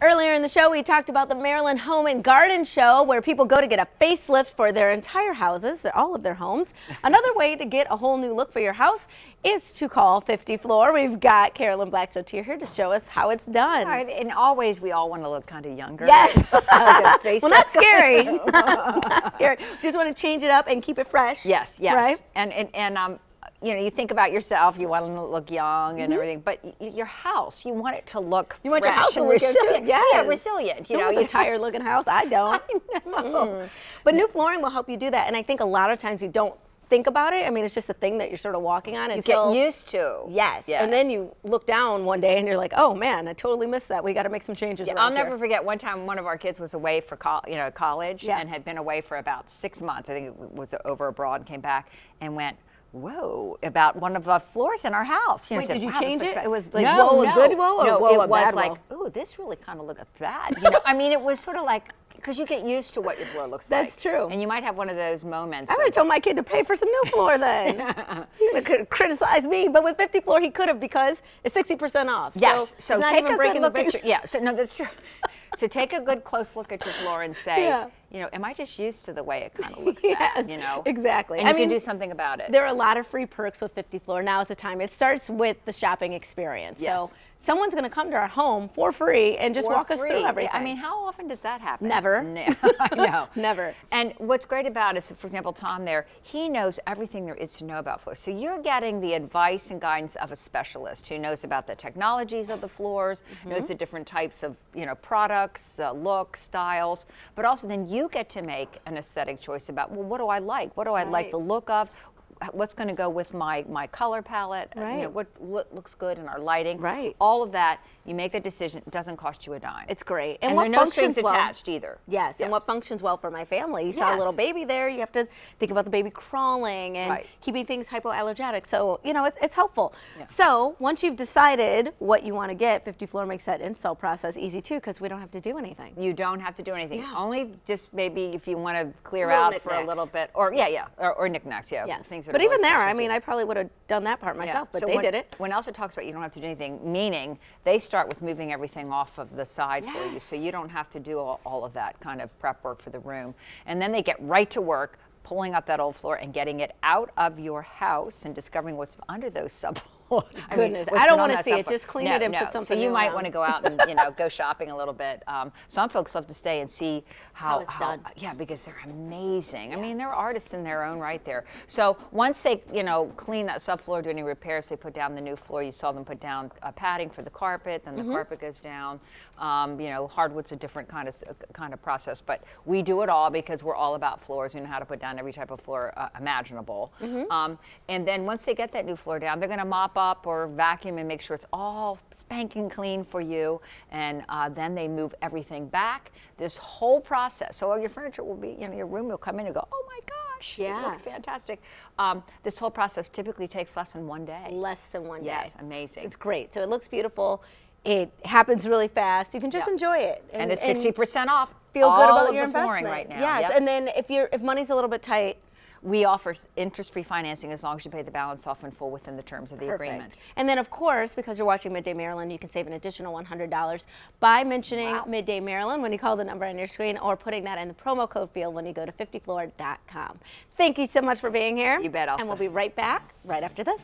Earlier in the show, we talked about the Maryland Home and Garden Show, where people go to get a facelift for their entire houses, all of their homes. Another way to get a whole new look for your house is to call 50 Floor. We've got Carolyn Blackstote here to show us how it's done. All right, and always we all want to look kind of younger. Yes. Well, not scary. Not scary. Just want to change it up and keep it fresh. Yes, yes. Right? And you know, you think about yourself, you want to look young and everything, but your house, you want it to look You want your house to look resilient. good, yes. Yeah, resilient. You know, a tired looking house. I don't. I know. But new flooring will help you do that. And I think a lot of times you don't think about it. I mean, it's just a thing that you're sort of walking on until you get used to. Yes. Yeah. And then you look down one day and you're like, oh man, I totally missed that. We got to make some changes. Yeah, I'll never forget one time one of our kids was away for college and had been away for about 6 months. I think it was over abroad and came back and went, whoa, about one of the floors in our house. Wait, did you change it? Right. It was like, whoa, a good whoa, or no, whoa, it a was bad like, whoa? ooh, this really kind of looks bad. You know, I mean, it was sort of like, because you get used to what your floor looks like. That's true. And you might have one of those moments. I would have told my kid to pay for some new floor then. He would have criticized me, but with 50 Floor, he could have because it's 60% off. Yes, so he's not take even a good breaking the look at bank. your, yeah, so no, that's true. So take a good close look at your floor and say, you know, am I just used to the way it kind of looks bad, you know? Exactly. And you can do something about it. There are a lot of free perks with 50 Floor. Now is the time. It starts with the shopping experience. Yes. So someone's going to come to our home for free and just walk us through everything. I mean, how often does that happen? Never. I know. Never. And what's great about it is, for example, Tom there, he knows everything there is to know about floors. So you're getting the advice and guidance of a specialist who knows about the technologies of the floors, knows the different types of, you know, products, looks, styles, but also then you get to make an aesthetic choice about, well, what do I like? What do I like the look of? What's going to go with my color palette? Right. You know, what looks good in our lighting? Right. All of that, you make the decision. It doesn't cost you a dime. It's great. And what there are no strings functions well, attached either. Yes, and what functions well for my family. You saw a little baby there. You have to think about the baby crawling and keeping things hypoallergenic. So, you know, it's helpful. Yeah. So once you've decided what you want to get, 50 Floor makes that install process easy too, because we don't have to do anything. You don't have to do anything. Yeah. Only just maybe if you want to clear Little out knickknacks. for a little bit, or or knickknacks, Yes. things that But are even really there, special I mean, too. I probably would have done that part myself, but so they did it. When Elsa talks about you don't have to do anything, meaning they start with moving everything off of the side for you, so you don't have to do all of that kind of prep work for the room. And then they get right to work pulling up that old floor and getting it out of your house and discovering what's under those subfloors. Goodness, I don't want to see it. Just clean it and put something So you new might around. want to go out and go shopping a little bit. Some folks love to stay and see how it's done. Yeah, because they're amazing. I mean, they're artists in their own right there. So once they clean that subfloor, do any repairs, they put down the new floor. You saw them put down padding for the carpet, then the carpet goes down. Hardwood's a different kind of process, but we do it all because we're all about floors. We know how to put down every type of floor imaginable. And then once they get that new floor down, they're going to mop up or vacuum and make sure it's all spanking clean for you. And then they move everything back. This whole process, so your furniture will be, your room will come in and go, oh my gosh, it looks fantastic. This whole process typically takes less than 1 day. Less than 1 day. Yes, amazing. It's great. So it looks beautiful. It happens really fast. You can just enjoy it. And it's 60% off. Feel good about your the flooring investment right now. Yes, and then if money's a little bit tight, we offer interest-free financing as long as you pay the balance off in full within the terms of the agreement. And then, of course, because you're watching Midday Maryland, you can save an additional $100 by mentioning Midday Maryland when you call the number on your screen or putting that in the promo code field when you go to 50floor.com. Thank you so much for being here. You bet, Elsa. And we'll be right back right after this.